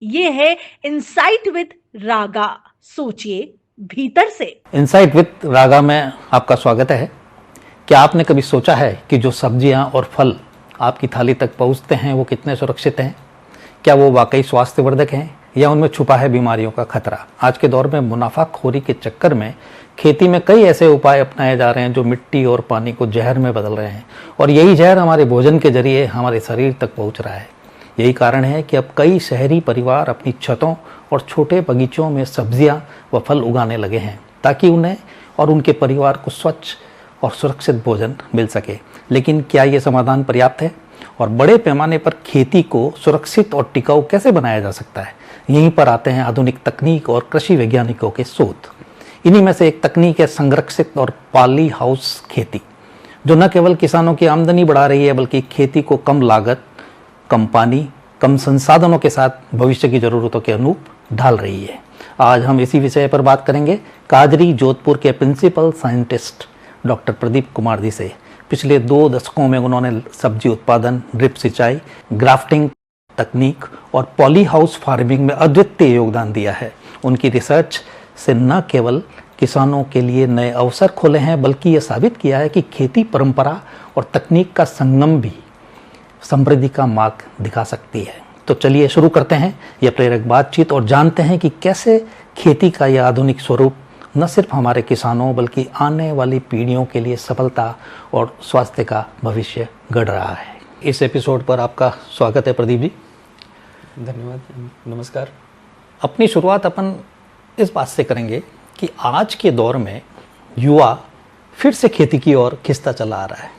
ये है insight with रागा। सोचिए भीतर से। इनसाइट विद रागा में आपका स्वागत है। क्या आपने कभी सोचा है कि जो सब्जियां और फल आपकी थाली तक पहुंचते हैं वो कितने सुरक्षित हैं? क्या वो वाकई स्वास्थ्यवर्धक हैं या उनमें छुपा है बीमारियों का खतरा? आज के दौर में मुनाफाखोरी के चक्कर में खेती में कई ऐसे उपाय अपनाए जा रहे हैं जो मिट्टी और पानी को जहर में बदल रहे हैं, और यही जहर हमारे भोजन के जरिए हमारे शरीर तक पहुंच रहा है। यही कारण है कि अब कई शहरी परिवार अपनी छतों और छोटे बगीचों में सब्जियां व फल उगाने लगे हैं ताकि उन्हें और उनके परिवार को स्वच्छ और सुरक्षित भोजन मिल सके। लेकिन क्या ये समाधान पर्याप्त है? और बड़े पैमाने पर खेती को सुरक्षित और टिकाऊ कैसे बनाया जा सकता है? यहीं पर आते हैं आधुनिक तकनीक और कृषि वैज्ञानिकों के शोध। इन्हीं में से एक तकनीक है संरक्षित और पॉली हाउस खेती, जो न केवल किसानों की आमदनी बढ़ा रही है बल्कि खेती को कम लागत, कम पानी, कम संसाधनों के साथ भविष्य की जरूरतों के अनुरूप ढाल रही है। आज हम इसी विषय पर बात करेंगे काजरी जोधपुर के principal scientist doctor Pradeep Kumar ji से। पिछले 2 दशकों में उन्होंने सब्जी उत्पादन, ड्रिप सिंचाई, ग्राफ्टिंग तकनीक और पॉली हाउस फार्मिंग में अद्वितीय योगदान दिया है। उनकी रिसर्च से न केवल किसानों के लिए नए अवसर खोले हैं बल्कि यह साबित किया है कि खेती परंपरा और तकनीक का संगम भी समृद्धि का मार्ग दिखा सकती है। तो चलिए शुरू करते हैं यह प्रेरक बातचीत और जानते हैं कि कैसे खेती का यह आधुनिक स्वरूप न सिर्फ हमारे किसानों बल्कि आने वाली पीढ़ियों के लिए सफलता और स्वास्थ्य का भविष्य गढ़ रहा है। इस एपिसोड पर आपका स्वागत है प्रदीप जी। धन्यवाद, नमस्कार। अपनी शुरुआत अपन इस बात से करेंगे कि आज के दौर में युवा फिर से खेती की ओर खिंचता चला आ रहा है।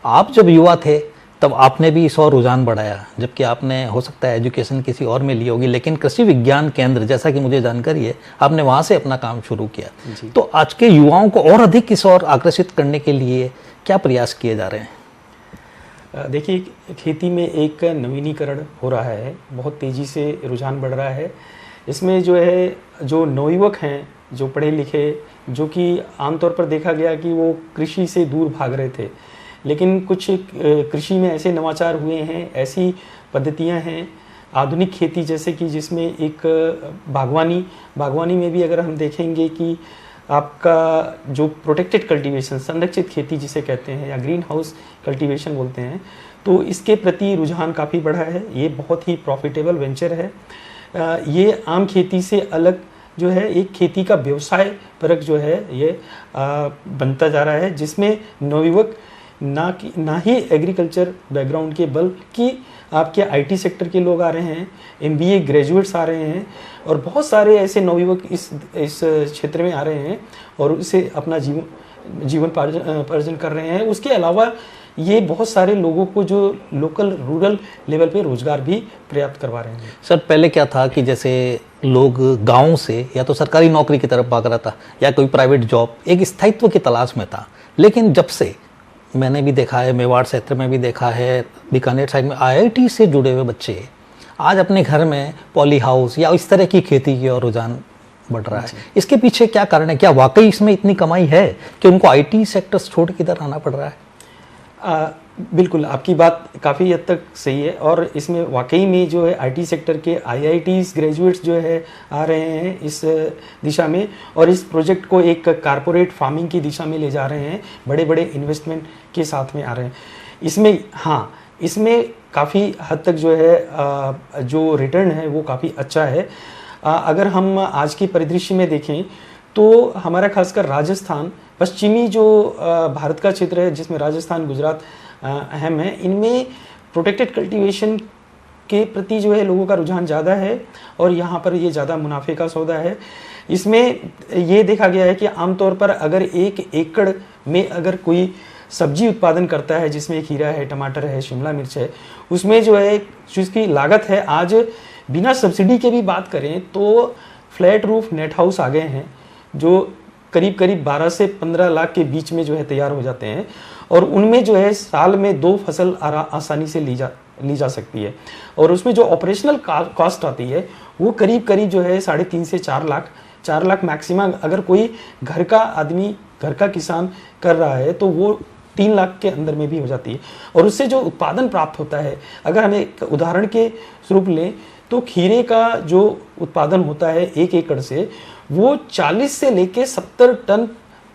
आप जब युवा थे तब आपने भी इस और रुझान बढ़ाया, जबकि आपने हो सकता है एजुकेशन किसी और में ली होगी, लेकिन कृषि विज्ञान केंद्र, जैसा कि मुझे जानकारी है, आपने वहाँ से अपना काम शुरू किया। तो आज के युवाओं को और अधिक इस ओर आकर्षित करने के लिए क्या प्रयास किए जा रहे हैं? देखिए, खेती में एक नवीनीकरण हो रहा है, बहुत तेज़ी से रुझान बढ़ रहा है। इसमें जो है, जो नवयुवक हैं, जो पढ़े लिखे, जो कि आमतौर पर देखा गया कि वो कृषि से दूर भाग रहे थे, लेकिन कुछ कृषि में ऐसे नवाचार हुए हैं, ऐसी पद्धतियां हैं आधुनिक खेती, जैसे कि जिसमें एक बागवानी में भी अगर हम देखेंगे कि आपका जो प्रोटेक्टेड कल्टीवेशन, संरक्षित खेती जिसे कहते हैं या ग्रीन हाउस कल्टीवेशन बोलते हैं, तो इसके प्रति रुझान काफ़ी बढ़ा है। ये बहुत ही प्रॉफिटेबल वेंचर है। ये आम खेती से अलग जो है एक खेती का व्यवसाय परक जो है ये बनता जा रहा है, जिसमें नवयुवक ना ही एग्रीकल्चर बैकग्राउंड के बल्कि आपके आईटी सेक्टर के लोग आ रहे हैं, एमबीए ग्रेजुएट्स आ रहे हैं, और बहुत सारे ऐसे नवयुवक इस क्षेत्र में आ रहे हैं और उसे अपना जीवन कर रहे हैं। उसके अलावा ये बहुत सारे लोगों को जो लोकल रूरल लेवल पे रोजगार भी पर्याप्त करवा रहे हैं। सर, पहले क्या था कि जैसे लोग गाँव से या तो सरकारी नौकरी की तरफ भाग रहा था या कोई प्राइवेट जॉब, एक स्थायित्व की तलाश में था। लेकिन जब से मैंने भी देखा है, मेवाड़ क्षेत्र में भी देखा है, बीकानेर साइड में आईआईटी से जुड़े हुए बच्चे आज अपने घर में पॉली हाउस या इस तरह की खेती की ओर रुझान बढ़ रहा है। इसके पीछे क्या कारण है? क्या वाकई इसमें इतनी कमाई है कि उनको आईटी सेक्टर छोड़ के इधर आना पड़ रहा है? बिल्कुल, आपकी बात काफ़ी हद तक सही है, और इसमें वाकई में जो है आईटी सेक्टर के आईआईटीज ग्रेजुएट्स जो है आ रहे हैं इस दिशा में, और इस प्रोजेक्ट को एक कारपोरेट फार्मिंग की दिशा में ले जा रहे हैं, बड़े बड़े इन्वेस्टमेंट के साथ में आ रहे हैं। इसमें काफ़ी हद तक जो है जो रिटर्न है वो काफ़ी अच्छा है। अगर हम आज के परिदृश्य में देखें तो हमारा खासकर राजस्थान, पश्चिमी जो भारत का क्षेत्र है जिसमें राजस्थान, गुजरात अहम है, इनमें प्रोटेक्टेड कल्टीवेशन के प्रति जो है लोगों का रुझान ज़्यादा है और यहाँ पर ये ज़्यादा मुनाफे का सौदा है। इसमें ये देखा गया है कि आमतौर पर अगर 1 एकड़ में अगर कोई सब्जी उत्पादन करता है, जिसमें खीरा है, टमाटर है, शिमला मिर्च है, उसमें जो है जिसकी लागत है, आज बिना सब्सिडी के भी बात करें तो फ्लैट रूफ नेट हाउस आ गए हैं जो करीब 12 से 15 लाख के बीच में जो है तैयार हो जाते हैं, और उनमें जो है साल में 2 फसल आसानी से ली जा सकती है, और उसमें जो ऑपरेशनल कॉस्ट आती है वो करीब जो है 3.5 से 4 लाख मैक्सिमम। अगर कोई घर का आदमी, घर का किसान कर रहा है तो वो 3 लाख के अंदर में भी हो जाती है, और उससे जो उत्पादन प्राप्त होता है, अगर हम एक उदाहरण के स्वरूप लें तो खीरे का जो उत्पादन होता है 1 एकड़ से, वो 40 से लेके 70 टन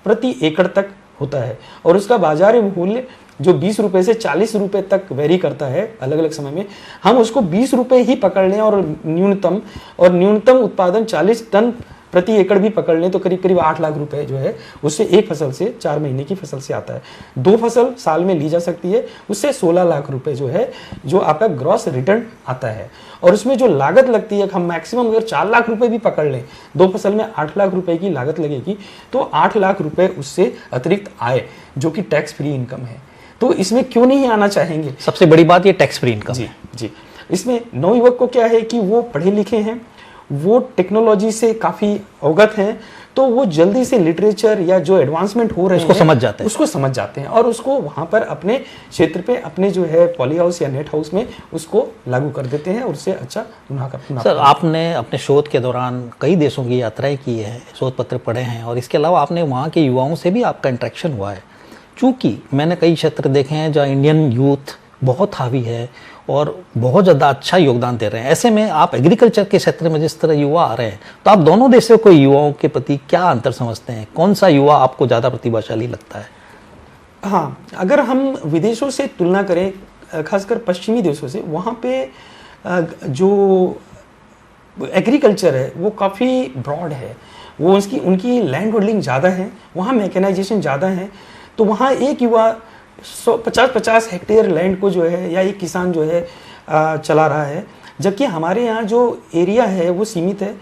प्रति एकड़ तक होता है, और उसका बाजार मूल्य जो 20 रुपए से 40 रुपए तक वेरी करता है अलग अलग समय में। हम उसको 20 रुपए ही पकड़ लें और न्यूनतम उत्पादन 40 टन प्रति एकड़ भी पकड़ लें, तो करीब करीब 8 लाख रुपए जो है उससे एक फसल से 4 महीने की फसल से आता है। 2 फसल साल में ली जा सकती है, उससे 16 लाख रुपए जो है जो आपका ग्रॉस रिटर्न आता है। और उसमें जो लागत लगती है, हम मैक्सिमम अगर 4 लाख रुपए भी पकड़ लें, 2 फसल में 8 लाख रुपए की लागत लगेगी, तो 8 लाख रुपए उससे अतिरिक्त आय जो कि टैक्स फ्री इनकम है। तो इसमें क्यों नहीं आना चाहेंगे? सबसे बड़ी बात ये टैक्स फ्री इनकम जी जी। इसमें नवयुवक को क्या है कि वो पढ़े लिखे हैं, वो टेक्नोलॉजी से काफ़ी अवगत हैं, तो वो जल्दी से लिटरेचर या जो एडवांसमेंट हो रहे हैं उसको समझ जाते हैं और उसको वहाँ पर अपने क्षेत्र पे अपने जो है पॉली हाउस या नेट हाउस में उसको लागू कर देते हैं और उससे अच्छा मुनाफा। सर, आपने अपने शोध के दौरान कई देशों की यात्राएं की है, शोध पत्र पढ़े हैं, और इसके अलावा आपने वहाँ के युवाओं से भी आपका इंटरेक्शन हुआ है। चूँकि मैंने कई क्षेत्र देखे हैं जहाँ इंडियन यूथ बहुत हावी है और बहुत ज़्यादा अच्छा योगदान दे रहे हैं, ऐसे में आप एग्रीकल्चर के क्षेत्र में जिस तरह युवा आ रहे हैं, तो आप दोनों देशों के युवाओं के प्रति क्या अंतर समझते हैं? कौन सा युवा आपको ज़्यादा प्रतिभाशाली लगता है? हाँ, अगर हम विदेशों से तुलना करें, खासकर पश्चिमी देशों से, वहाँ पे जो एग्रीकल्चर है वो काफ़ी ब्रॉड है, वो उनकी लैंड होल्डिंग ज़्यादा है, वहाँ मैकेनाइजेशन ज़्यादा है। तो वहाँ एक युवा 50-50 हेक्टेयर लैंड को जो है या एक किसान जो है चला रहा है, जबकि हमारे यहाँ जो एरिया है वो सीमित है,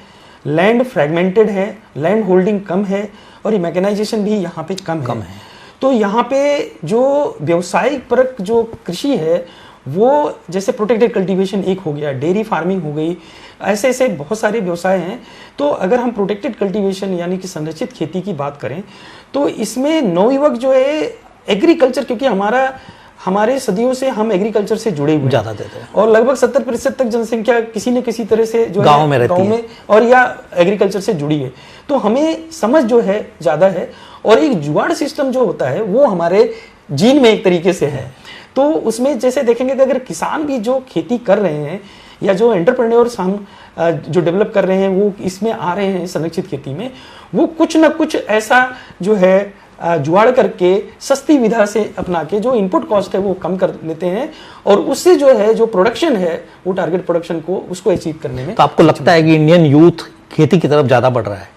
लैंड फ्रेगमेंटेड है, लैंड होल्डिंग कम है और मैकेनाइजेशन भी यहाँ पे कम है। तो यहाँ पे जो व्यवसायिक परक जो कृषि है वो जैसे प्रोटेक्टेड कल्टीवेशन एक हो गया, डेयरी फार्मिंग हो गई, ऐसे ऐसे बहुत सारे व्यवसाय हैं। तो अगर हम प्रोटेक्टेड कल्टीवेशन यानी कि संरक्षित खेती की बात करें, तो इसमें नवयुवक जो है एग्रीकल्चर, क्योंकि हमारे सदियों से हम एग्रीकल्चर से जुड़े हुए ज़्यादा देते हैं और लगभग 70% तक जनसंख्या किसी न किसी तरह से जो गाँव में रहती है और या एग्रीकल्चर से जुड़ी है। तो हमें समझ जो है ज़्यादा है, और एक जुगाड़ सिस्टम जो होता है वो हमारे जीन में एक तरीके से है। तो उसमें जैसे देखेंगे कि अगर किसान भी जो खेती कर रहे हैं या जो एंटरप्रेन्योर्स हम जो डेवलप कर रहे हैं वो इसमें आ रहे हैं संरक्षित खेती में, वो कुछ ना कुछ ऐसा जो है जुगाड़ करके सस्ती विधा से अपना के जो इनपुट कॉस्ट है वो कम कर लेते हैं, और उससे जो है जो प्रोडक्शन है वो टारगेट प्रोडक्शन को उसको अचीव करने में। तो आपको लगता है कि इंडियन यूथ खेती की तरफ ज़्यादा बढ़ रहा है?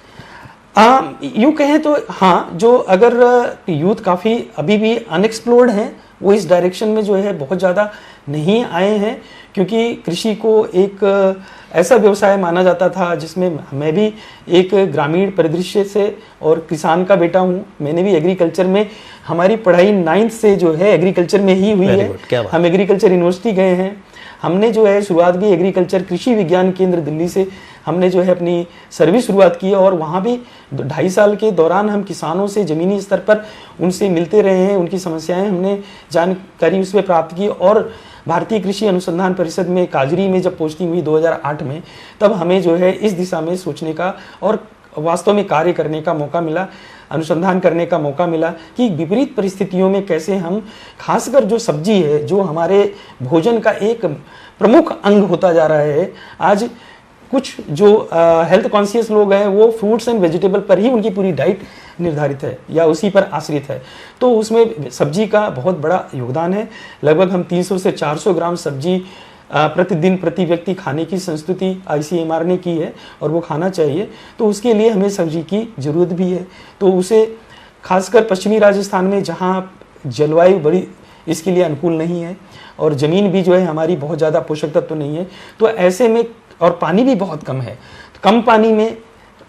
यूँ कहें तो हाँ, जो अगर यूथ काफ़ी अभी भी अनएक्सप्लोर्ड हैं, वो इस डायरेक्शन में जो है बहुत ज़्यादा नहीं आए हैं, क्योंकि कृषि को एक ऐसा व्यवसाय माना जाता था जिसमें मैं भी एक ग्रामीण परिदृश्य से और किसान का बेटा हूँ। मैंने भी एग्रीकल्चर में, हमारी पढ़ाई 9th से जो है एग्रीकल्चर में ही हुई है। हम एग्रीकल्चर यूनिवर्सिटी गए हैं, हमने जो है शुरुआत भी एग्रीकल्चर कृषि विज्ञान केंद्र दिल्ली से हमने जो है अपनी सर्विस शुरुआत की, और वहाँ भी 2.5 साल के दौरान हम किसानों से ज़मीनी स्तर पर उनसे मिलते रहे हैं, उनकी समस्याएं हमने जानकारी उसमें प्राप्त की। और भारतीय कृषि अनुसंधान परिषद में काजरी में जब पोस्टिंग हुई 2008 में, तब हमें जो है इस दिशा में सोचने का और वास्तव में कार्य करने का मौका मिला, अनुसंधान करने का मौका मिला कि विपरीत परिस्थितियों में कैसे हम, खासकर जो सब्जी है जो हमारे भोजन का एक प्रमुख अंग होता जा रहा है, आज कुछ जो हेल्थ कॉन्शियस लोग हैं वो फ्रूट्स एंड वेजिटेबल पर ही उनकी पूरी डाइट निर्धारित है या उसी पर आश्रित है, तो उसमें सब्जी का बहुत बड़ा योगदान है। लगभग हम 300 से 400 ग्राम सब्जी प्रतिदिन प्रति व्यक्ति खाने की संस्तुति ICMR ने की है और वो खाना चाहिए, तो उसके लिए हमें सब्जी की ज़रूरत भी है। तो उसे खासकर पश्चिमी राजस्थान में जहाँ जलवायु बड़ी इसके लिए अनुकूल नहीं है और ज़मीन भी जो है हमारी बहुत ज़्यादा पोषक तत्व नहीं है, तो ऐसे में और पानी भी बहुत कम है, तो कम पानी में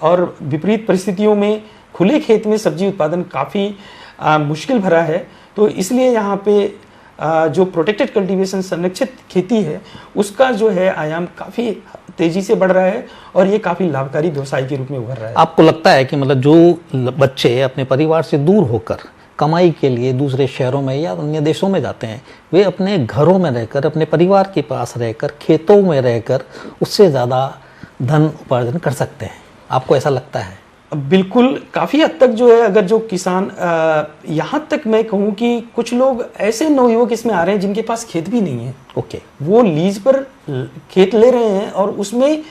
और विपरीत परिस्थितियों में खुले खेत में सब्जी उत्पादन काफ़ी मुश्किल भरा है। तो इसलिए यहाँ पे जो प्रोटेक्टेड कल्टीवेशन संरक्षित खेती है उसका जो है आयाम काफ़ी तेज़ी से बढ़ रहा है और ये काफ़ी लाभकारी व्यवसाय के रूप में उभर रहा है। आपको लगता है कि मतलब जो बच्चे अपने परिवार से दूर होकर कमाई के लिए दूसरे शहरों में या अन्य देशों में जाते हैं, वे अपने घरों में रहकर, अपने परिवार के पास रहकर, खेतों में रहकर उससे ज़्यादा धन उपार्जन कर सकते हैं? आपको ऐसा लगता है? बिल्कुल, काफ़ी हद तक जो है, अगर जो किसान यहाँ तक मैं कहूँ कि कुछ लोग ऐसे नवयुवक इसमें आ रहे हैं जिनके पास खेत भी नहीं है। ओके। वो लीज पर खेत ले रहे हैं और उसमें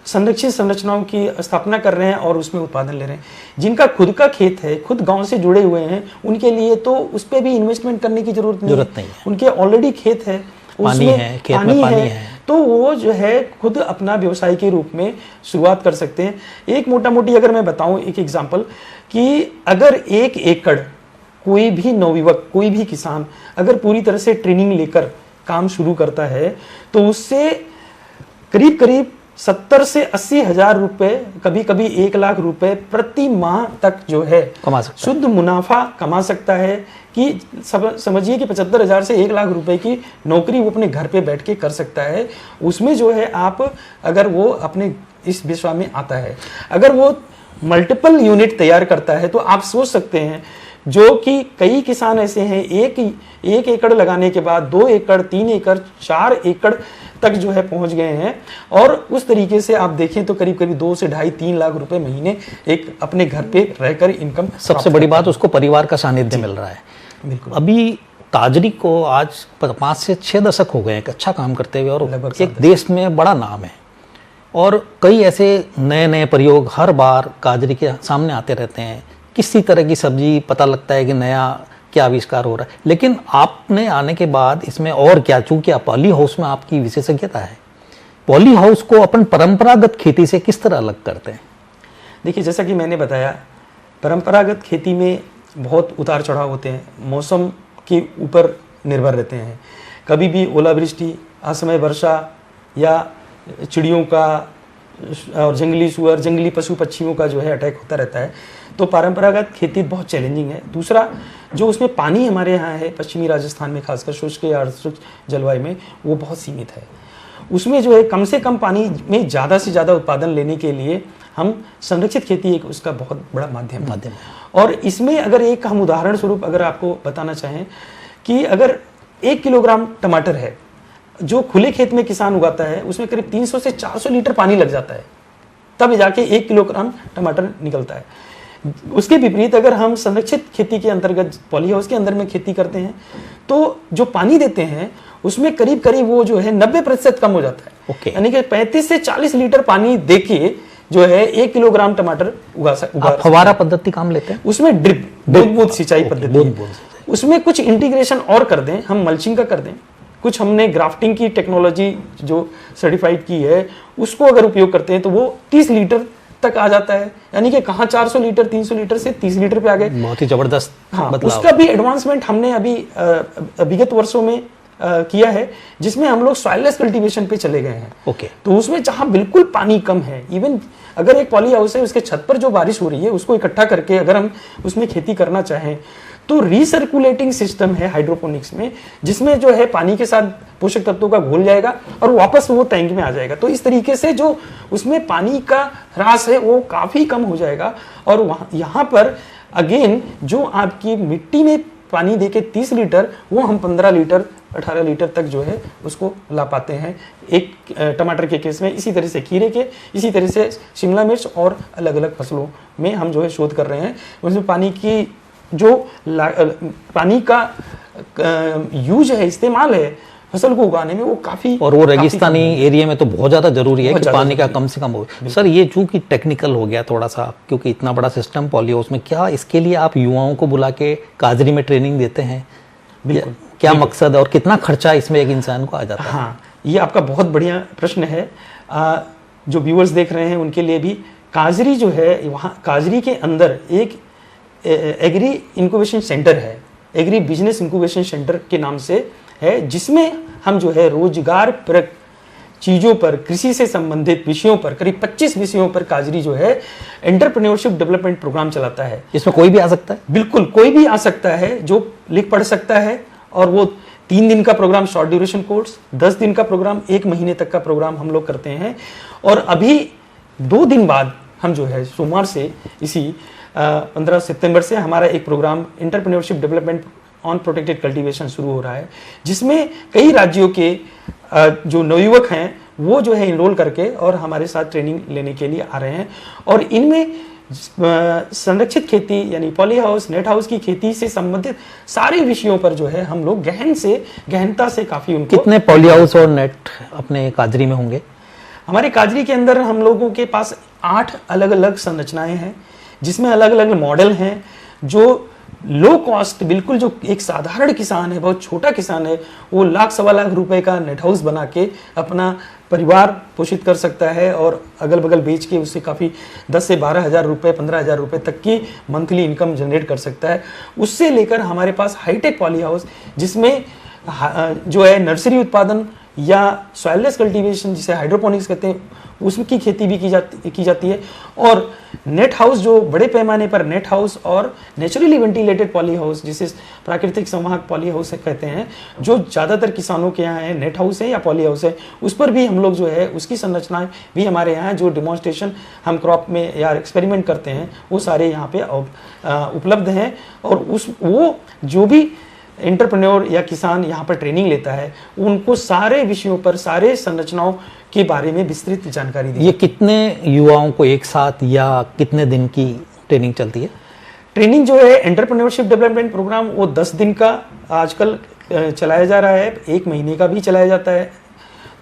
संरक्षित संरचनाओं की स्थापना कर रहे हैं और उसमें उत्पादन ले रहे हैं। जिनका खुद का खेत है, खुद गांव से जुड़े हुए हैं, उनके लिए तो उस पर भी इन्वेस्टमेंट करने की जरूरत नहीं है। उनके ऑलरेडी खेत है, पानी है, खेत में पानी है, तो वो जो है खुद अपना व्यवसाय के रूप में शुरुआत कर सकते हैं। एक मोटा मोटी अगर मैं बताऊं एक एग्जांपल, कि अगर 1 एकड़ कोई भी नवयुवक, कोई भी किसान अगर पूरी तरह से ट्रेनिंग लेकर काम शुरू करता है तो उससे करीब करीब 70 से 80 हजार रुपए, कभी कभी 1 लाख रुपए प्रति माह तक जो है कमा सकता है, शुद्ध मुनाफा कमा सकता है। कि समझिए कि 75,000 से 1 लाख रुपए की नौकरी वो अपने घर पे बैठ के कर सकता है। उसमें जो है आप, अगर वो अपने इस विश्व में आता है, अगर वो मल्टीपल यूनिट तैयार करता है, तो आप सोच सकते हैं जो कि कई किसान ऐसे हैं, एक एकड़ लगाने के बाद 2 एकड़, 3 एकड़, 4 एकड़ तक जो है पहुंच गए हैं। और उस तरीके से आप देखें तो करीब करीब 2 से 2.5-3 लाख रुपए महीने एक अपने घर पे रहकर इनकम। सबसे बड़ी बात, उसको परिवार का सानिध्य मिल रहा है। बिल्कुल। अभी काजरी को आज 5 से 6 दशक हो गए, एक अच्छा काम करते हुए, और एक देश में बड़ा नाम है, और कई ऐसे नए नए प्रयोग हर बार काजरी के सामने आते रहते हैं। किसी तरह की सब्जी पता लगता है कि नया क्या आविष्कार हो रहा है। लेकिन आपने आने के बाद इसमें और क्या, चूंकि पॉली हाउस में आपकी विशेषज्ञता है, पॉली हाउस को अपन परंपरागत खेती से किस तरह अलग करते हैं? देखिए, जैसा कि मैंने बताया, परंपरागत खेती में बहुत उतार चढ़ाव होते हैं, मौसम के ऊपर निर्भर रहते हैं। कभी भी ओलावृष्टि, असमय वर्षा, या चिड़ियों का और जंगली सुअर, जंगली पशु पक्षियों का जो है अटैक होता रहता है। तो परंपरागत खेती बहुत चैलेंजिंग है। दूसरा, जो उसमें पानी हमारे यहाँ है, पश्चिमी राजस्थान में खासकर शुष्क या अर्धशुष्क जलवायु में, वो बहुत सीमित है। उसमें जो है कम से कम पानी में ज़्यादा से ज़्यादा उत्पादन लेने के लिए हम संरक्षित खेती एक उसका बहुत बड़ा माध्यम है। और इसमें अगर एक हम उदाहरण स्वरूप अगर आपको बताना चाहें कि अगर 1 किलोग्राम टमाटर है जो खुले खेत में किसान उगाता है, उसमें करीब 300 से 400 लीटर पानी लग जाता है, तब जाके 1 किलोग्राम टमाटर निकलता है। उसके विपरीत अगर हम संरक्षित खेती के अंतर्गत पॉली हाउस के अंदर में खेती करते हैं, तो जो पानी देते हैं उसमें करीब करीब वो जो है 90% कम हो जाता है। यानी कि 35 से 40 लीटर पानी देके जो है 1 किलोग्राम टमाटर उगा फव्वारा पद्धति काम लेते हैं, उसमें ड्रिप बूंद सिंचाई पद्धति, उसमें कुछ इंटीग्रेशन और कर दें, हम मल्चिंग का कर दें, कुछ हमने ग्राफ्टिंग की टेक्नोलॉजी जो सर्टिफाइड की है उसको अगर उपयोग करते हैं तो वो 30 लीटर तक आ जाता है। यानी कि कहाँ 400 लीटर 300 लीटर से 30 लीटर पे आ गए। बहुत ही जबरदस्त। हाँ, उसका भी एडवांसमेंट हमने अभी विगत वर्षों में किया है, जिसमें हम लोग सॉइललेस कल्टीवेशन पे चले गए हैं। ओके। तो उसमें जहां बिल्कुल पानी कम है, इवन अगर एक पॉली हाउस है उसके छत पर जो बारिश हो रही है उसको इकट्ठा करके अगर हम उसमें खेती करना चाहें तो रिसर्कुलेटिंग सिस्टम है हाइड्रोपोनिक्स में, जिसमें जो है पानी के साथ पोषक तत्वों का घोल जाएगा और वापस वो टैंक में आ जाएगा। तो इस तरीके से जो उसमें पानी का ह्रास है वो काफी कम हो जाएगा। और वहाँ यहाँ पर अगेन जो आपकी मिट्टी में पानी देके 30 लीटर, वो हम 15 लीटर 18 लीटर तक जो है उसको ला पाते हैं एक टमाटर के केस में। इसी तरह से खीरे के, इसी तरह से शिमला मिर्च और अलग अलग फसलों में हम जो है शोध कर रहे हैं। उसमें पानी की जो पानी का यूज है, इस्तेमाल है फसल को उगाने में, वो काफी, और वो रेगिस्तानी एरिया में तो बहुत ज्यादा जरूरी है कि पानी का कम से कम हो। सर, ये चूंकि टेक्निकल हो गया थोड़ा सा, क्योंकि इतना बड़ा सिस्टम पॉली हाउस में, क्या इसके लिए आप युवाओं को बुला के काजरी में ट्रेनिंग देते हैं? बिल्कुल। क्या मकसद और कितना खर्चा इसमें एक इंसान को आ जाता है? हाँ, ये आपका बहुत बढ़िया प्रश्न है। जो व्यूअर्स देख रहे हैं उनके लिए भी, काजरी जो है, वहाँ काजरी के अंदर एक एग्री इंक्यूबेशन सेंटर है, एग्री बिजनेस इंक्यूबेशन सेंटर के नाम से है, जिसमें हम जो है रोजगार परक चीजों पर, कृषि से संबंधित विषयों पर, करीब 25 विषयों पर काजरी जो है एंटरप्रेन्योरशिप डेवलपमेंट प्रोग्राम चलाता है। इसमें कोई भी आ सकता है? बिल्कुल, कोई भी आ सकता है जो लिख पढ़ सकता है। और वो 3 दिन का प्रोग्राम शॉर्ट ड्यूरेशन कोर्स, 10 दिन का प्रोग्राम, 1 महीने तक का प्रोग्राम हम लोग करते हैं। और अभी 2 दिन बाद हम जो है सोमवार से, इसी 15 सितंबर से हमारा एक programme entrepreneurship development on protected cultivation शुरू हो रहा है, जिसमें कई राज्यों के जो नवयुवक हैं वो जो है इनरोल करके और हमारे साथ ट्रेनिंग लेने के लिए आ रहे हैं। और इनमें संरक्षित खेती यानी पॉली हाउस, नेट हाउस की खेती से संबंधित सारे विषयों पर जो है हम लोग गहनता से काफी उनको। कितने पॉली हाउस और नेट अपने काजरी में होंगे? हमारे काजरी के अंदर हम लोगों के पास 8 अलग अलग संरचनाएं हैं, जिसमें अलग अलग मॉडल हैं। जो लो कॉस्ट, बिल्कुल जो एक साधारण किसान है, बहुत छोटा किसान है, वो लाख सवा लाख रुपए का नेट हाउस बना के अपना परिवार पोषित कर सकता है और अगल बगल बेच के उससे काफ़ी 10 से 12,000 रुपये, 15,000 रुपये तक की मंथली इनकम जनरेट कर सकता है। उससे लेकर हमारे पास हाईटेक पॉली हाउस, जिसमें जो है नर्सरी उत्पादन या सॉइललेस कल्टीवेशन, जिसे हाइड्रोपोनिक्स कहते हैं, उसकी खेती भी की जाती है। और नेट हाउस, जो बड़े पैमाने पर नेट हाउस और नेचुरली वेंटिलेटेड पॉली हाउस, जिसे प्राकृतिक संवाहक पॉली हाउस कहते हैं, जो ज़्यादातर किसानों के यहाँ है, नेट हाउस है या पॉली हाउस है, उस पर भी हम लोग जो है उसकी संरचनाएं भी हमारे यहाँ, जो डिमॉन्स्ट्रेशन हम क्रॉप में या एक्सपेरिमेंट करते हैं, वो सारे यहाँ पे उपलब्ध हैं। और वो जो भी एंटरप्रेन्योर या किसान यहाँ पर ट्रेनिंग लेता है, उनको सारे विषयों पर, सारे संरचनाओं के बारे में विस्तृत जानकारी दी। ये कितने युवाओं को एक साथ या कितने दिन की ट्रेनिंग चलती है? ट्रेनिंग जो है एंटरप्रेन्योरशिप डेवलपमेंट प्रोग्राम, वो 10 दिन का आजकल चलाया जा रहा है, 1 महीने का भी चलाया जाता है।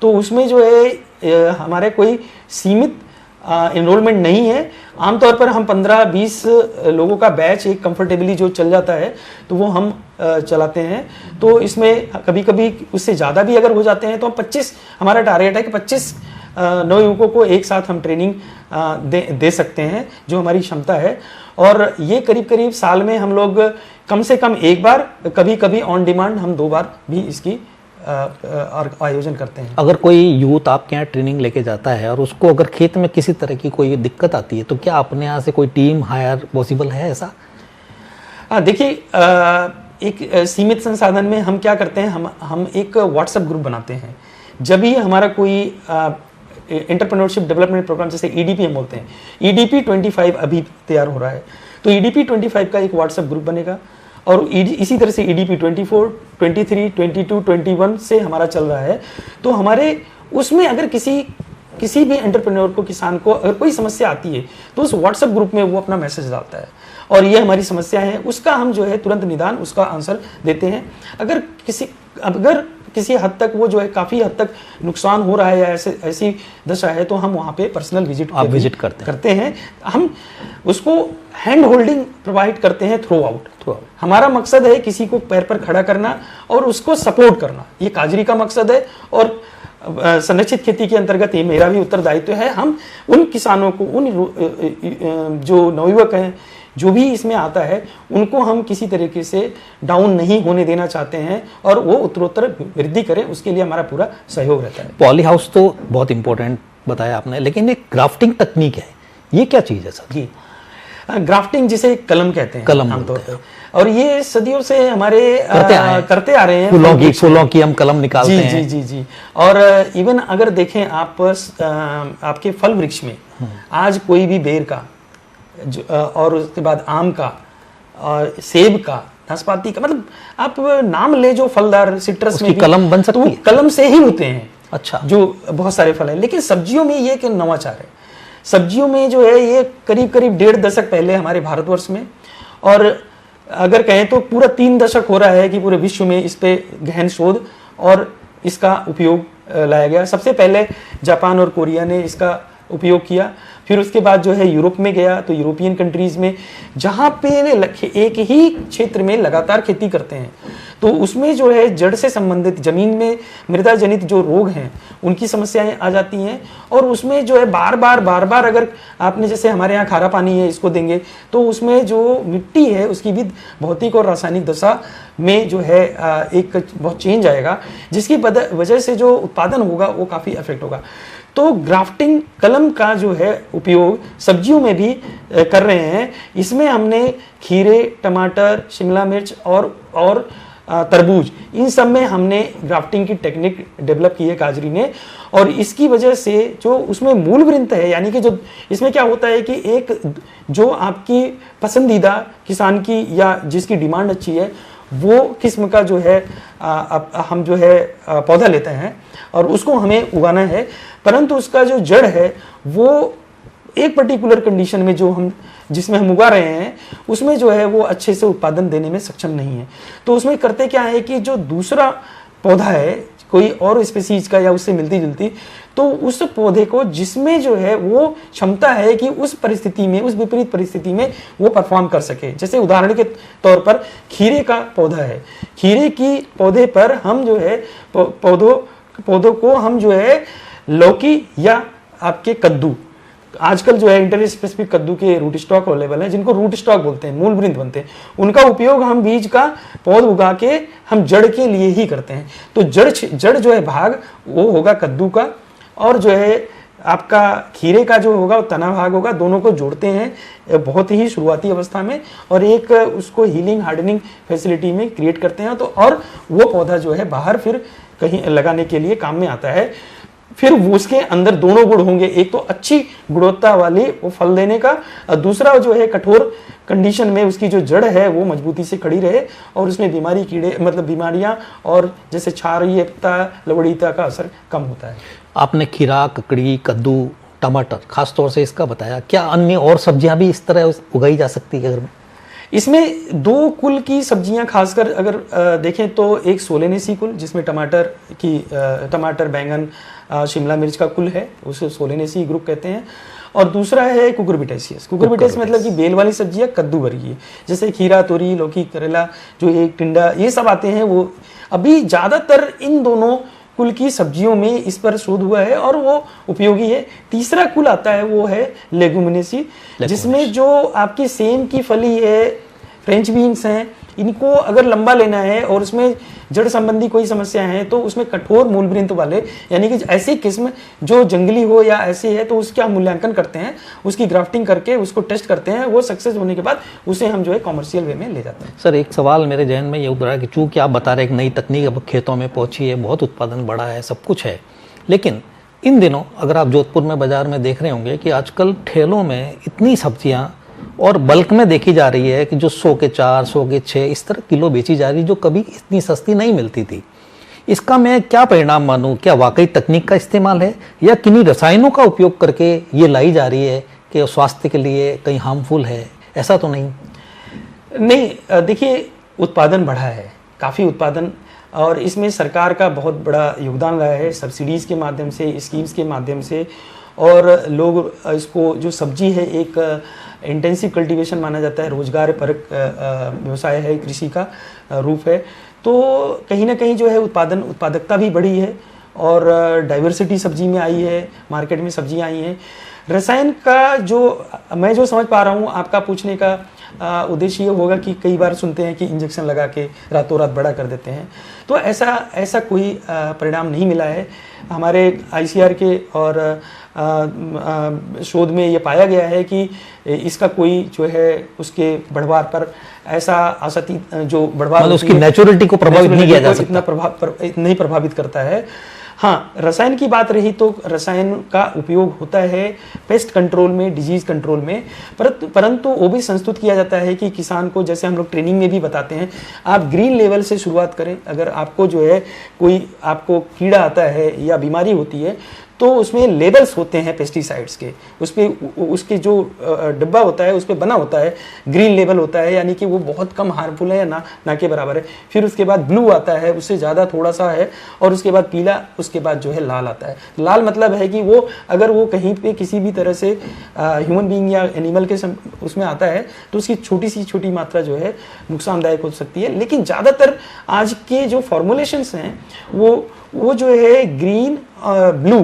तो उसमें जो है हमारे कोई सीमित एनरोलमेंट नहीं है। आमतौर पर हम 15-20 लोगों का बैच एक कंफर्टेबली जो चल जाता है, तो वो हम चलाते हैं। तो इसमें कभी कभी उससे ज़्यादा भी अगर हो जाते हैं तो हम 25, हमारा टारगेट है कि 25 नवयुवकों को एक साथ हम ट्रेनिंग दे सकते हैं, जो हमारी क्षमता है। और ये करीब करीब साल में हम लोग कम से कम 1 बार, कभी कभी ऑन डिमांड हम 2 बार भी इसकी आयोजन करते हैं। अगर कोई यूथ आपके यहाँ ट्रेनिंग लेके जाता है और उसको अगर खेत में किसी तरह की कोई दिक्कत आती है, तो क्या अपने यहाँ से कोई टीम हायर पॉसिबल है ऐसा? देखिए, एक सीमित संसाधन में हम क्या करते हैं, हम एक व्हाट्सएप ग्रुप बनाते हैं। जब भी हमारा कोई एंटरप्रेन्योरशिप डेवलपमेंट प्रोग्राम, जैसे ईडीपी हम बोलते हैं, ईडीपी 25 अभी तैयार हो रहा है, तो ईडीपी 25 का एक व्हाट्सएप ग्रुप बनेगा। और इसी तरह से ईडीपी 24, 23, 22, 21 से हमारा चल रहा है। तो हमारे उसमें अगर किसी भी एंटरप्रेन्योर को, किसान को अगर कोई समस्या आती है, तो उस व्हाट्सएप ग्रुप में वो अपना मैसेज डालता है और ये हमारी समस्या है, उसका हम जो है तुरंत निदान, उसका आंसर देते हैं। अगर किसी हद तक वो जो है काफ़ी हद तक नुकसान हो रहा है या ऐसी दशा है, तो हम वहाँ पे पर्सनल विजिट करते हैं। हम उसको हैंड होल्डिंग प्रोवाइड करते हैं थ्रू आउट। हमारा मकसद है किसी को पैर पर खड़ा करना और उसको सपोर्ट करना, ये काजरी का मकसद है। और संरक्षित खेती के अंतर्गत ये मेरा भी उत्तरदायित्व है। हम उन किसानों को, उन जो नवयुवक हैं, जो भी इसमें आता है, उनको हम किसी तरीके से डाउन नहीं होने देना चाहते हैं और वो उत्तरोत्तर वृद्धि करें, उसके लिए हमारा पूरा सहयोग रहता है। पॉली हाउस तो बहुत इंपॉर्टेंट बताया आपने, लेकिन एक ग्राफ्टिंग तकनीक है, ये क्या चीज़ है सर? जी, ग्राफ्टिंग जिसे कलम कहते हैं कलम आमतौर पर, और ये सदियों से हमारे करते आ रहे हैं। फूलों की हम कलम निकालते हैं। जी। और इवन अगर देखें आप आपके फल वृक्ष में आज कोई भी बेर का और उसके बाद आम का और सेब का, नाशपाती का, मतलब आप नाम ले, जो फलदार सिट्रस में भी कलम बन सकती है, कलम से ही होते हैं। अच्छा, जो बहुत सारे फल हैं। लेकिन सब्जियों में ये एक नवाचार है। सब्जियों में जो है ये करीब 1.5 दशक पहले हमारे भारतवर्ष में, और अगर कहें तो पूरा 3 दशक हो रहा है कि पूरे विश्व में इस पे गहन शोध और इसका उपयोग लाया गया। सबसे पहले जापान और कोरिया ने इसका उपयोग किया, फिर उसके बाद जो है यूरोप में गया, तो यूरोपियन कंट्रीज में जहाँ पे एक ही क्षेत्र में लगातार खेती करते हैं, तो उसमें जो है जड़ से संबंधित, जमीन में मृदा जनित जो रोग हैं उनकी समस्याएं आ जाती हैं। और उसमें जो है बार बार अगर आपने, जैसे हमारे यहाँ खारा पानी है, इसको देंगे तो उसमें जो मिट्टी है उसकी भी भौतिक और रासायनिक दशा में जो है एक बहुत चेंज आएगा, जिसकी वजह से जो उत्पादन होगा वो काफ़ी इफेक्ट होगा। तो ग्राफ्टिंग कलम का जो है उपयोग सब्जियों में भी कर रहे हैं। इसमें हमने खीरे, टमाटर, शिमला मिर्च और तरबूज, इन सब में हमने ग्राफ्टिंग की टेक्निक डेवलप की है काजरी ने। और इसकी वजह से जो उसमें मूल वृंत है, यानी कि जो इसमें क्या होता है कि एक जो आपकी पसंदीदा किसान की या जिसकी डिमांड अच्छी है, वो किस्म का जो है हम जो है पौधा लेते हैं और उसको हमें उगाना है, परंतु उसका जो जड़ है वो एक पर्टिकुलर कंडीशन में जिसमें हम उगा रहे हैं उसमें जो है वो अच्छे से उत्पादन देने में सक्षम नहीं है। तो उसमें करते क्या है कि जो दूसरा पौधा है कोई और स्पीसीज का या उससे मिलती जुलती, तो उस पौधे को जिसमें जो है वो क्षमता है कि उस परिस्थिति में, उस विपरीत परिस्थिति में वो परफॉर्म कर सके। जैसे उदाहरण के तौर पर खीरे का पौधा है, खीरे की पौधे पर हम जो है पौधों को हम जो है लौकी या आपके कद्दू, आजकल जो है इंटर स्पेसिफिक कद्दू के रूट स्टॉक अवेलेबल है, जिनको रूट स्टॉक बोलते हैं, मूल वृंत बनते हैं, उनका उपयोग हम बीज का पौध उगा के हम जड़ के लिए ही करते हैं। तो जड़ जो है भाग वो होगा कद्दू का, और जो है आपका खीरे का जो होगा वो तना भाग होगा। दोनों को जोड़ते हैं बहुत ही शुरुआती अवस्था में और एक उसको हीलिंग हार्डनिंग फैसिलिटी में क्रिएट करते हैं। तो और वो पौधा जो है बाहर फिर कहीं लगाने के लिए काम में आता है। फिर उसके अंदर दोनों गुण होंगे, एक तो अच्छी गुणवत्ता वाली वो फल देने का, और दूसरा जो है कठोर कंडीशन में उसकी जो जड़ है वो मजबूती से खड़ी रहे और उसमें बीमारियां और जैसे क्षारीयता लवणीयता का असर कम होता है। आपने खीरा, ककड़ी, कद्दू, टमाटर खास तौर से इसका बताया, क्या अन्य और सब्जियां भी इस तरह उगाई जा सकती है घर में? इसमें दो कुल की सब्जियां खासकर अगर देखें तो एक सोलेनेसी कुल, जिसमें टमाटर, बैंगन, शिमला मिर्च का कुल है, उसे सोलेनेसी ग्रुप कहते हैं। और दूसरा है कुकुरबिटेसियस। कुकुरबिटेस मतलब कि बेल वाली सब्जियां कद्दू वर्गीय, जैसे खीरा, तोरी, लौकी, करेला, जो एक टिंडा, ये सब आते हैं। वो अभी ज्यादातर इन दोनों कुल की सब्जियों में इस पर शोध हुआ है और वो उपयोगी है। तीसरा कुल आता है वो है लेगुमिनेसी, जिसमें जो आपकी सेम की फली है, फ्रेंच बीन्स हैं, इनको अगर लंबा लेना है और उसमें जड़ संबंधी कोई समस्या है तो उसमें कठोर मूल वृंत वाले, यानी कि ऐसी किस्म जो जंगली हो या ऐसी है, तो उसका मूल्यांकन करते हैं, उसकी ग्राफ्टिंग करके उसको टेस्ट करते हैं। वो सक्सेस होने के बाद उसे हम जो है कॉमर्शियल वे में ले जाते हैं। सर, एक सवाल मेरे जहन में ये उभरा कि चूंकि आप बता रहे हैं एक नई तकनीक अब खेतों में पहुंची है, बहुत उत्पादन बढ़ा है, सब कुछ है, लेकिन इन दिनों अगर आप जोधपुर में बाजार में देख रहे होंगे कि आजकल ठेलों में इतनी सब्जियां और बल्क में देखी जा रही है कि जो 100 के 4, 100 के 6 इस तरह किलो बेची जा रही है, जो कभी इतनी सस्ती नहीं मिलती थी। इसका मैं क्या परिणाम मानूं? क्या वाकई तकनीक का इस्तेमाल है या किन्हीं रसायनों का उपयोग करके ये लाई जा रही है कि स्वास्थ्य के लिए कहीं हार्मफुल है? ऐसा तो नहीं। देखिए, उत्पादन बढ़ा है, काफ़ी उत्पादन, और इसमें सरकार का बहुत बड़ा योगदान रहा है, सब्सिडीज़ के माध्यम से, स्कीम्स के माध्यम से। और लोग इसको, जो सब्जी है एक इंटेंसिव कल्टीवेशन माना जाता है, रोजगार परक व्यवसाय है, कृषि का रूप है। तो कहीं ना कहीं जो है उत्पादकता भी बढ़ी है और डाइवर्सिटी सब्जी में आई है, मार्केट में सब्जियां आई हैं। रसायन का मैं जो समझ पा रहा हूँ, आपका पूछने का उद्देश्य ये होगा कि कई बार सुनते हैं कि इंजेक्शन लगा के रातों रात बड़ा कर देते हैं, तो ऐसा कोई परिणाम नहीं मिला है। हमारे ICR के और शोध में ये पाया गया है कि इसका कोई जो है उसके बढ़वार पर ऐसा आसक्ति जो बढ़वार मतलब उसकी नेचुरलिटी को प्रभावित नहीं किया जा सकता, इतना नहीं प्रभावित करता है। हाँ, रसायन की बात रही तो रसायन का उपयोग होता है पेस्ट कंट्रोल में, डिजीज कंट्रोल में, परंतु वो भी संस्तुत किया जाता है कि किसान को, जैसे हम लोग ट्रेनिंग में भी बताते हैं, आप ग्रीन लेवल से शुरुआत करें। अगर आपको जो है कोई आपको कीड़ा आता है या बीमारी होती है तो उसमें लेबल्स होते हैं पेस्टिसाइड्स के, उसके जो डिब्बा होता है उस पर बना होता है, ग्रीन लेबल होता है, यानी कि वो बहुत कम हार्मफुल है या ना के बराबर है। फिर उसके बाद ब्लू आता है, उससे ज़्यादा थोड़ा सा है, और उसके बाद पीला, उसके बाद जो है लाल आता है। लाल मतलब है कि वो अगर वो कहीं पे किसी भी तरह से ह्यूमन बीइंग या एनिमल के उसमें आता है तो उसकी छोटी मात्रा जो है नुकसानदायक हो सकती है। लेकिन ज़्यादातर आज के जो फॉर्मुलेशंस हैं वो जो है ग्रीन ब्लू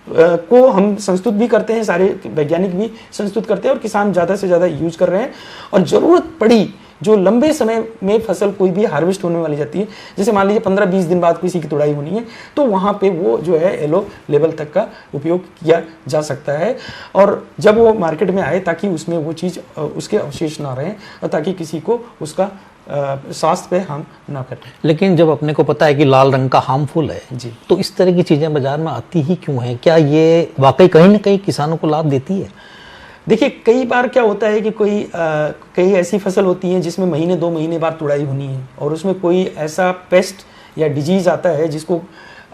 को हम संस्तुत भी करते हैं, सारे वैज्ञानिक भी संस्तुत करते हैं और किसान ज़्यादा से ज़्यादा यूज कर रहे हैं। और ज़रूरत पड़ी जो लंबे समय में फसल कोई भी हार्वेस्ट होने वाली जाती है, जैसे मान लीजिए 15-20 दिन बाद किसी की तुड़ाई होनी है, तो वहाँ पे वो जो है येलो लेवल तक का उपयोग किया जा सकता है। और जब वो मार्केट में आए ताकि उसमें वो चीज़ उसके अवशेष ना रहें और ताकि किसी को उसका स्वास्थ्य पे हार्म ना करें। लेकिन जब अपने को पता है कि लाल रंग का हार्मफुल है जी, तो इस तरह की चीज़ें बाजार में आती ही क्यों है? क्या ये वाकई कहीं ना कहीं किसानों को लाभ देती है? देखिए, कई बार क्या होता है कि कई ऐसी फसल होती हैं जिसमें 1-2 महीने बाद तुड़ाई होनी है और उसमें कोई ऐसा पेस्ट या डिजीज आता है जिसको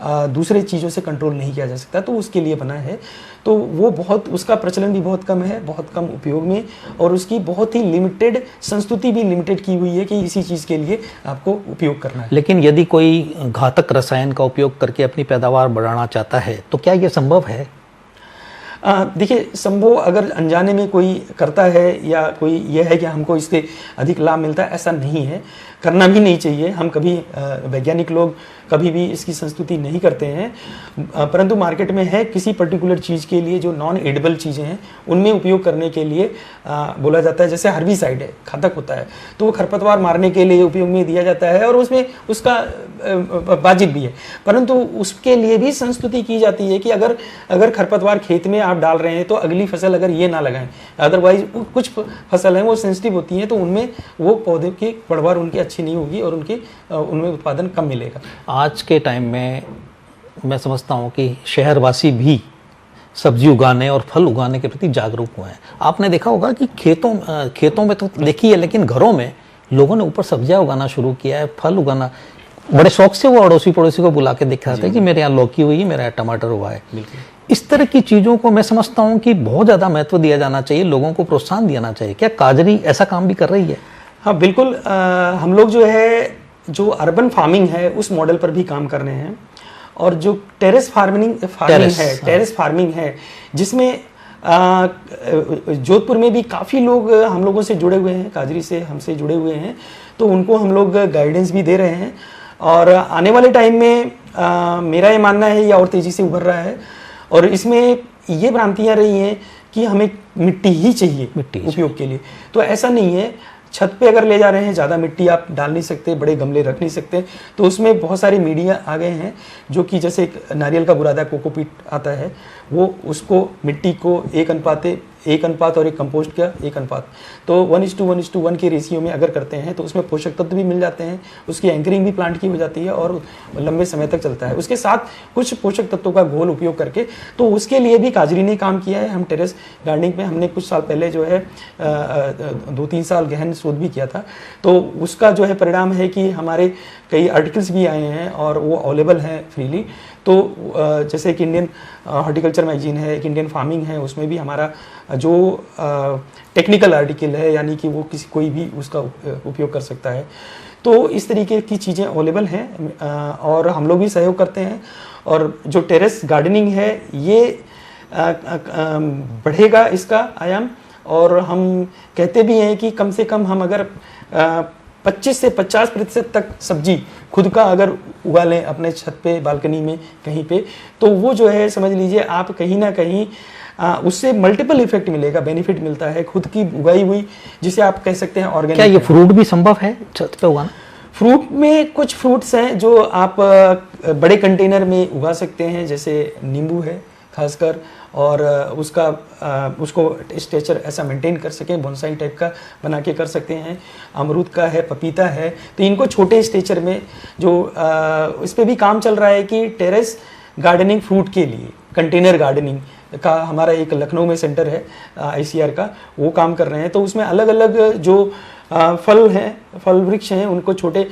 दूसरे चीज़ों से कंट्रोल नहीं किया जा सकता, तो उसके लिए बना है। तो वो बहुत, उसका प्रचलन भी बहुत कम है, बहुत कम उपयोग में, और उसकी बहुत ही लिमिटेड, संस्तुति भी लिमिटेड की हुई है कि इसी चीज़ के लिए आपको उपयोग करना है। लेकिन यदि कोई घातक रसायन का उपयोग करके अपनी पैदावार बढ़ाना चाहता है तो क्या ये संभव है? देखिए, संभव अगर अनजाने में कोई करता है या कोई ये है कि हमको इससे अधिक लाभ मिलता है, ऐसा नहीं है, करना भी नहीं चाहिए। हम कभी वैज्ञानिक लोग कभी भी इसकी संस्तुति नहीं करते हैं, परंतु मार्केट में है किसी पर्टिकुलर चीज़ के लिए जो नॉन एडिबल चीज़ें हैं उनमें उपयोग करने के लिए बोला जाता है। जैसे हर्बिसाइड है, घातक होता है, तो वो खरपतवार मारने के लिए उपयोग में दिया जाता है और उसमें उसका वाजिब भी है, परंतु उसके लिए भी संस्तुति की जाती है कि अगर खरपतवार खेत में आप डाल रहे हैं तो अगली फसल अगर ये ना लगाएं, अदरवाइज कुछ फसल हैं वो सेंसिटिव होती हैं, तो उनमें वो पौधे की पैदावार उनकी अच्छी नहीं होगी और उनमें उत्पादन कम मिलेगा। आज के टाइम में मैं समझता हूँ कि शहरवासी भी सब्जी उगाने और फल उगाने के प्रति जागरूक हुए हैं। आपने देखा होगा कि खेतों में तो देखी है, लेकिन घरों में लोगों ने ऊपर सब्जियां उगाना शुरू किया है, फल उगाना बड़े शौक से। वो अड़ोसी पड़ोसी को बुला के दिखाते हैं कि मेरे यहाँ लौकी हुई है, मेरे यहाँ टमाटर हुआ है। इस तरह की चीज़ों को मैं समझता हूँ कि बहुत ज़्यादा महत्व दिया जाना चाहिए, लोगों को प्रोत्साहन देना चाहिए। क्या काजरी ऐसा काम भी कर रही है? हाँ बिल्कुल, हम लोग जो है जो अर्बन फार्मिंग है उस मॉडल पर भी काम कर रहे हैं, और जो टेरेस फार्मिंग है जिसमें जोधपुर में भी काफ़ी लोग हम लोगों से जुड़े हुए हैं, काजरी से हमसे जुड़े हुए हैं, तो उनको हम लोग गाइडेंस भी दे रहे हैं। और आने वाले टाइम में मेरा ये मानना है ये और तेज़ी से उभर रहा है, और इसमें ये भ्रांतियाँ रही हैं कि हमें मिट्टी ही चाहिए उपयोग के लिए, तो ऐसा नहीं है। छत पे अगर ले जा रहे हैं, ज़्यादा मिट्टी आप डाल नहीं सकते, बड़े गमले रख नहीं सकते, तो उसमें बहुत सारे मीडिया आ गए हैं जो कि जैसे एक नारियल का बुरादा कोकोपीट आता है, वो उसको मिट्टी को 1 अनुपात और एक कंपोस्ट का 1 अनुपात, तो 1:1:1 के रेशियो में अगर करते हैं तो उसमें पोषक तत्व भी मिल जाते हैं, उसकी एंकरिंग भी प्लांट की हो जाती है और लंबे समय तक चलता है। उसके साथ कुछ पोषक तत्वों का घोल उपयोग करके, तो उसके लिए भी काजरी ने काम किया है। हम टेरेस गार्डनिंग में हमने कुछ साल पहले जो है 2-3 साल गहन शोध भी किया था, तो उसका जो है परिणाम है कि हमारे कई आर्टिकल्स भी आए हैं और वो अवेलेबल हैं फ्रीली। तो जैसे एक इंडियन हॉर्टिकल्चर मैगजीन है, एक इंडियन फार्मिंग है, उसमें भी हमारा जो टेक्निकल आर्टिकल है, यानी कि वो कोई भी उसका उपयोग कर सकता है। तो इस तरीके की चीज़ें अवेलेबल हैं और हम लोग भी सहयोग करते हैं। और जो टेरेस गार्डनिंग है ये बढ़ेगा इसका आयाम, और हम कहते भी हैं कि कम से कम हम अगर 25 से 50% तक सब्जी खुद का अगर उगा लें अपने छत पे, बालकनी में कहीं पे, तो वो जो है समझ लीजिए आप कहीं ना कहीं उससे मल्टीपल इफेक्ट मिलेगा, बेनिफिट मिलता है खुद की उगाई हुई, जिसे आप कह सकते हैं ऑर्गेनिक। क्या ये फ्रूट भी संभव है छत पे उगाना? फ्रूट में कुछ फ्रूट्स हैं जो आप बड़े कंटेनर में उगा सकते हैं, जैसे नींबू है खासकर, और उसको स्ट्रेचर ऐसा मेंटेन कर सकें, बोनसाई टाइप का बना के कर सकते हैं। अमरूद का है, पपीता है, तो इनको छोटे स्ट्रेचर में जो इस पे भी काम चल रहा है कि टेरेस गार्डनिंग फ्रूट के लिए कंटेनर गार्डनिंग का हमारा एक लखनऊ में सेंटर है ICR का, वो काम कर रहे हैं। तो उसमें अलग अलग जो फल वृक्ष हैं उनको छोटे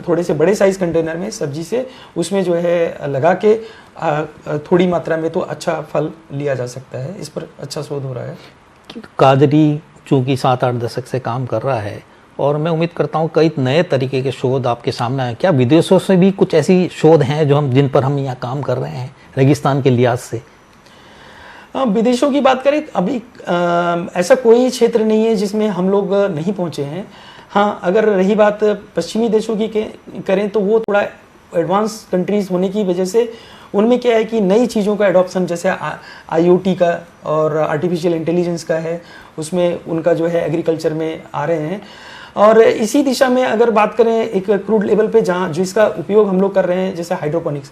थोड़े से बड़े साइज कंटेनर में सब्जी से उसमें जो है लगा के थोड़ी मात्रा में तो अच्छा फल लिया जा सकता है। इस पर अच्छा शोध हो रहा है। काजरी चूँकि 7-8 दशक से काम कर रहा है और मैं उम्मीद करता हूँ कई नए तरीके के शोध आपके सामने आए। क्या विदेशों से भी कुछ ऐसी शोध हैं जिन पर हम यहाँ काम कर रहे हैं रेगिस्तान के लिहाज से? विदेशों की बात करें, अभी ऐसा कोई क्षेत्र नहीं है जिसमें हम लोग नहीं पहुँचे हैं। हाँ, अगर रही बात पश्चिमी देशों की करें तो वो थोड़ा एडवांस कंट्रीज होने की वजह से उनमें क्या है कि नई चीज़ों का एडॉप्शन, जैसे IoT का और आर्टिफिशियल इंटेलिजेंस का है, उसमें उनका जो है एग्रीकल्चर में आ रहे हैं। और इसी दिशा में अगर बात करें एक क्रूड लेवल पे जहाँ जिसका उपयोग हम लोग कर रहे हैं, जैसे हाइड्रोपोनिक्स,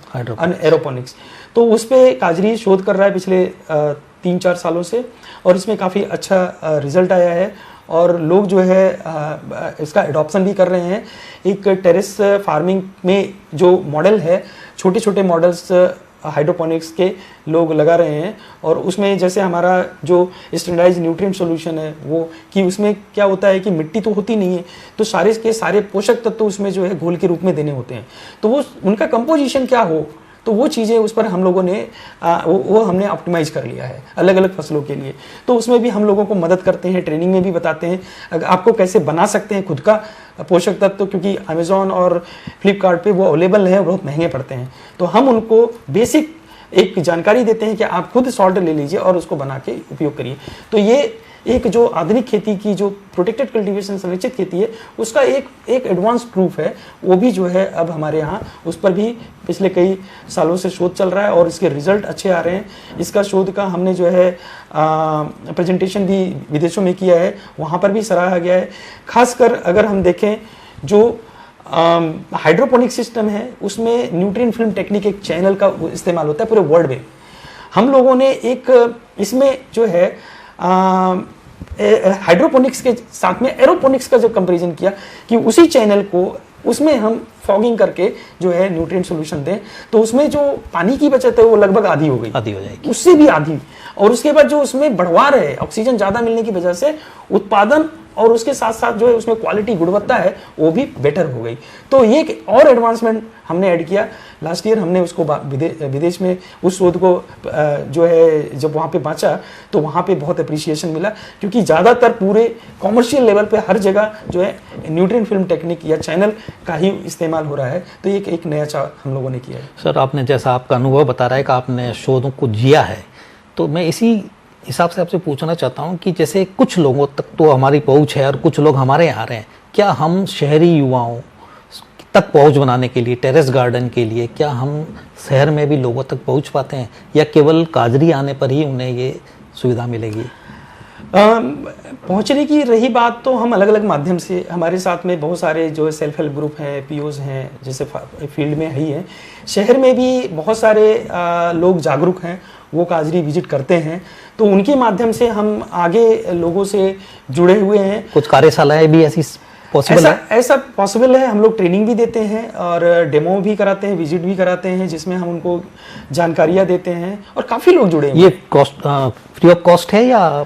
एरोपोनिक्स, तो उस पर काजरी शोध कर रहा है पिछले 3-4 सालों से, और इसमें काफ़ी अच्छा रिजल्ट आया है और लोग जो है इसका एडॉप्शन भी कर रहे हैं। एक टेरेस फार्मिंग में जो मॉडल है, छोटे छोटे मॉडल्स हाइड्रोपोनिक्स के लोग लगा रहे हैं, और उसमें जैसे हमारा जो स्टैंडर्डाइज न्यूट्रिएंट सॉल्यूशन है वो कि उसमें क्या होता है कि मिट्टी तो होती नहीं है, तो सारे के सारे पोषक तत्व उसमें जो है घोल के रूप में देने होते हैं। तो वो उनका कंपोजिशन क्या हो, तो वो चीज़ें उस पर हम लोगों ने वो हमने ऑप्टिमाइज कर लिया है अलग अलग फसलों के लिए। तो उसमें भी हम लोगों को मदद करते हैं, ट्रेनिंग में भी बताते हैं अगर आपको कैसे बना सकते हैं खुद का पोषक तत्व, क्योंकि अमेजोन और फ्लिपकार्ट पे वो अवेलेबल है, बहुत महंगे पड़ते हैं। तो हम उनको बेसिक एक जानकारी देते हैं कि आप खुद सॉल्ट ले लीजिए और उसको बना के उपयोग करिए। तो ये एक जो आधुनिक खेती की जो प्रोटेक्टेड कल्टीवेशन संरक्षित खेती है उसका एक एडवांस प्रूफ है, वो भी जो है अब हमारे यहाँ उस पर भी पिछले कई सालों से शोध चल रहा है और इसके रिजल्ट अच्छे आ रहे हैं। इसका शोध का हमने जो है प्रेजेंटेशन भी विदेशों में किया है, वहाँ पर भी सराहा गया है। खासकर अगर हम देखें जो हाइड्रोपोनिक सिस्टम है उसमें न्यूट्रिएंट फिल्म टेक्निक एक चैनल का इस्तेमाल होता है पूरे वर्ल्ड में। हम लोगों ने एक इसमें जो है हाइड्रोपोनिक्स के साथ में एरोपोनिक्स का जो कंपैरिजन किया कि उसी चैनल को उसमें हम फॉगिंग करके जो है न्यूट्रिएंट सॉल्यूशन दें तो उसमें जो पानी की बचत है वो लगभग आधी हो जाएगी, उससे भी आधी। और उसके बाद जो उसमें बढ़वार है ऑक्सीजन ज़्यादा मिलने की वजह से उत्पादन और उसके साथ साथ जो है उसमें क्वालिटी गुणवत्ता है वो भी बेटर हो गई। तो ये एक और एडवांसमेंट हमने ऐड किया लास्ट ईयर। हमने उसको विदेश में उस शोध को जो है जब वहाँ पे बांचा तो वहाँ पे बहुत अप्रिसिएशन मिला, क्योंकि ज़्यादातर पूरे कॉमर्शियल लेवल पे हर जगह जो है न्यूट्रिएंट फिल्म टेक्निक या चैनल का ही इस्तेमाल हो रहा है। तो ये एक नया हम लोगों ने किया है। सर, आपने जैसा आपका अनुभव बता रहा है कि आपने शोधों को जिया है, तो मैं इसी हिसाब से आपसे पूछना चाहता हूं कि जैसे कुछ लोगों तक तो हमारी पहुंच है और कुछ लोग हमारे यहाँ आ रहे हैं, क्या हम शहरी युवाओं तक पहुंच बनाने के लिए, टेरेस गार्डन के लिए, क्या हम शहर में भी लोगों तक पहुंच पाते हैं या केवल काजरी आने पर ही उन्हें ये सुविधा मिलेगी? पहुंचने की रही बात तो हम अलग अलग माध्यम से, हमारे साथ में बहुत सारे जो सेल्फ हेल्प ग्रुप हैं, पीओज हैं, जैसे फील्ड में ही हैं। शहर में भी बहुत सारे लोग जागरूक हैं, वो काजरी विजिट करते हैं, तो उनके माध्यम से हम आगे लोगों से जुड़े हुए हैं। कुछ कार्यशालाएं भी ऐसी पॉसिबल है? ऐसा पॉसिबल है। हम लोग ट्रेनिंग भी देते हैं और डेमो भी कराते हैं, विजिट भी कराते हैं, जिसमें हम उनको जानकारियां देते हैं और काफ़ी लोग जुड़े हैं। ये कॉस्ट फ्री ऑफ कॉस्ट है या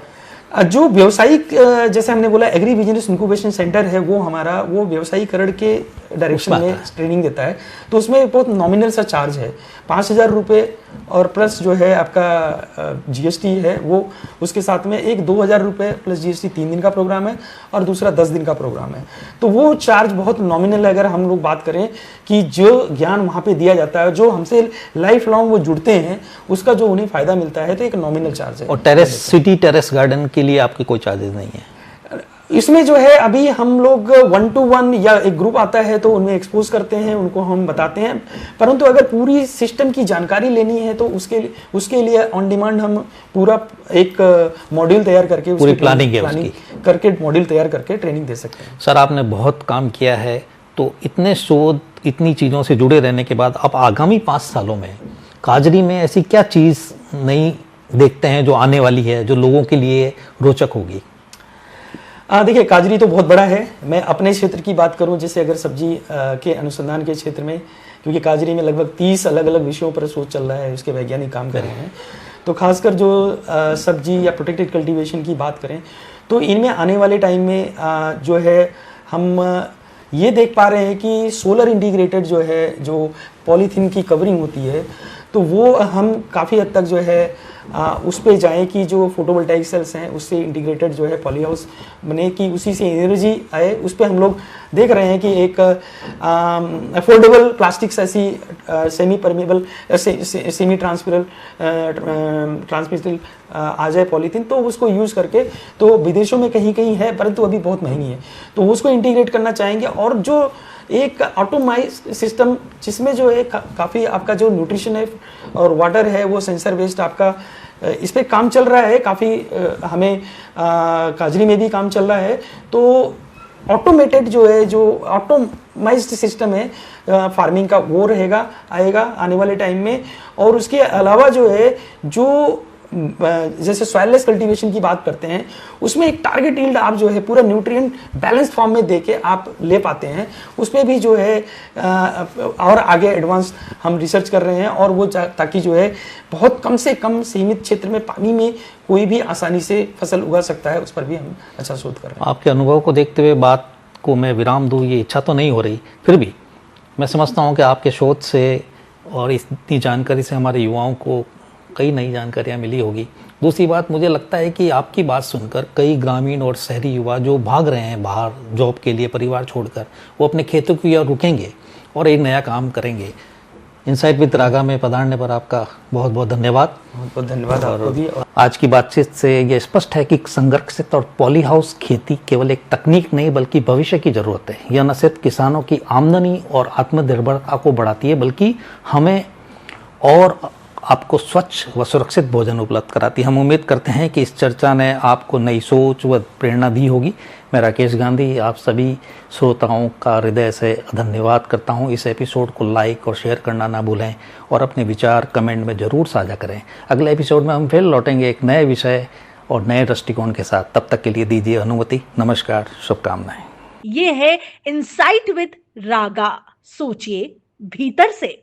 जो व्यावसायिक, जैसे हमने बोला एग्री बिजनेस इंक्यूबेशन सेंटर है, वो हमारा वो व्यवसायीकरण के डायरेक्शन में ट्रेनिंग देता है, तो उसमें बहुत नॉमिनल सा चार्ज है 5,000 रुपये और प्लस जो है आपका जीएसटी है वो उसके साथ में एक 2,000 रुपये प्लस जीएसटी 3 दिन का प्रोग्राम है और दूसरा 10 दिन का प्रोग्राम है। तो वो चार्ज बहुत नॉमिनल है। अगर हम लोग बात करें कि जो ज्ञान वहाँ पे दिया जाता है, जो हमसे लाइफ लॉन्ग वो जुड़ते हैं, उसका जो उन्हें फायदा मिलता है, तो एक नॉमिनल चार्ज है। और टेरेस गार्डन के लिए आपके कोई चार्जेस नहीं है? इसमें जो है अभी हम लोग 1-to-1 या एक ग्रुप आता है तो उनमें एक्सपोज करते हैं, उनको हम बताते हैं, परंतु अगर पूरी सिस्टम की जानकारी लेनी है तो उसके लिए ऑन डिमांड हम पूरा एक मॉड्यूल तैयार करके पूरी प्लानिंग करके मॉड्यूल तैयार करके ट्रेनिंग दे सकते हैं। सर, आपने बहुत काम किया है, तो इतने शोध, इतनी चीज़ों से जुड़े रहने के बाद आप आगामी 5 सालों में काजरी में ऐसी क्या चीज़ नई देखते हैं जो आने वाली है, जो लोगों के लिए रोचक होगी? देखिए, काजरी तो बहुत बड़ा है। मैं अपने क्षेत्र की बात करूं, जैसे अगर सब्जी के अनुसंधान के क्षेत्र में, क्योंकि काजरी में लगभग 30 अलग अलग विषयों पर शोध चल रहा है, उसके वैज्ञानिक काम कर रहे हैं, तो खासकर जो सब्जी या प्रोटेक्टेड कल्टीवेशन की बात करें तो इनमें आने वाले टाइम में जो है हम ये देख पा रहे हैं कि सोलर इंटीग्रेटेड जो है, जो पॉलीथीन की कवरिंग होती है, तो वो हम काफ़ी हद तक जो है उस पे जाएं कि जो फोटोवोल्टाइक सेल्स हैं उससे इंटीग्रेटेड जो है पॉली हाउस बने, कि उसी से एनर्जी आए। उस पे हम लोग देख रहे हैं कि एक अफोर्डेबल प्लास्टिक्स ऐसी सेमी परमेबल सेमी ट्रांसमिसिबल आ जाए पॉलीथीन, तो उसको यूज़ करके, तो विदेशों में कहीं कहीं है परंतु अभी बहुत महंगी है, तो उसको इंटीग्रेट करना चाहेंगे। और जो एक ऑटोमाइज सिस्टम जिसमें जो है काफ़ी आपका जो न्यूट्रिशन है और वाटर है वो सेंसर बेस्ड आपका इस पे काम चल रहा है, काफ़ी हमें काजरी में भी काम चल रहा है। तो ऑटोमेटेड जो है, जो ऑटोमाइज्ड सिस्टम है फार्मिंग का, वो आएगा आने वाले टाइम में। और उसके अलावा जो है, जो जैसे सॉइललेस कल्टीवेशन की बात करते हैं, उसमें एक टारगेट यील्ड आप जो है पूरा न्यूट्रिएंट बैलेंस फॉर्म में देके आप ले पाते हैं, उसमें भी जो है और आगे एडवांस हम रिसर्च कर रहे हैं, और वो ताकि जो है बहुत कम से कम सीमित क्षेत्र में पानी में कोई भी आसानी से फसल उगा सकता है, उस पर भी हम अच्छा शोध कर रहे हैं। आपके अनुभव को देखते हुए बात को मैं विराम दूँ, ये इच्छा तो नहीं हो रही, फिर भी मैं समझता हूँ कि आपके शोध से और इतनी जानकारी से हमारे युवाओं को कई नई जानकारियाँ मिली होगी। दूसरी बात, मुझे लगता है कि आपकी बात सुनकर कई ग्रामीण और शहरी युवा जो भाग रहे हैं बाहर जॉब के लिए परिवार छोड़कर, वो अपने खेतों की ओर रुकेंगे और एक नया काम करेंगे। इनसाइट विद रागा में पधारने पर आपका बहुत बहुत धन्यवाद। बहुत बहुत धन्यवाद आपको भी। आज की बातचीत से ये स्पष्ट है कि संरक्षित और पॉली हाउस खेती केवल एक तकनीक नहीं बल्कि भविष्य की जरूरत है। यह न सिर्फ किसानों की आमदनी और आत्मनिर्भरता को बढ़ाती है बल्कि हमें और आपको स्वच्छ व सुरक्षित भोजन उपलब्ध कराती है। हम उम्मीद करते हैं कि इस चर्चा ने आपको नई सोच व प्रेरणा दी होगी। मैं राकेश गांधी आप सभी श्रोताओं का हृदय से धन्यवाद करता हूं। इस एपिसोड को लाइक और शेयर करना ना भूलें और अपने विचार कमेंट में ज़रूर साझा करें। अगले एपिसोड में हम फिर लौटेंगे एक नए विषय और नए दृष्टिकोण के साथ। तब तक के लिए दीजिए अनुमति। नमस्कार, शुभकामनाएं। ये है इनसाइट विद रागा, सोचिए भीतर से।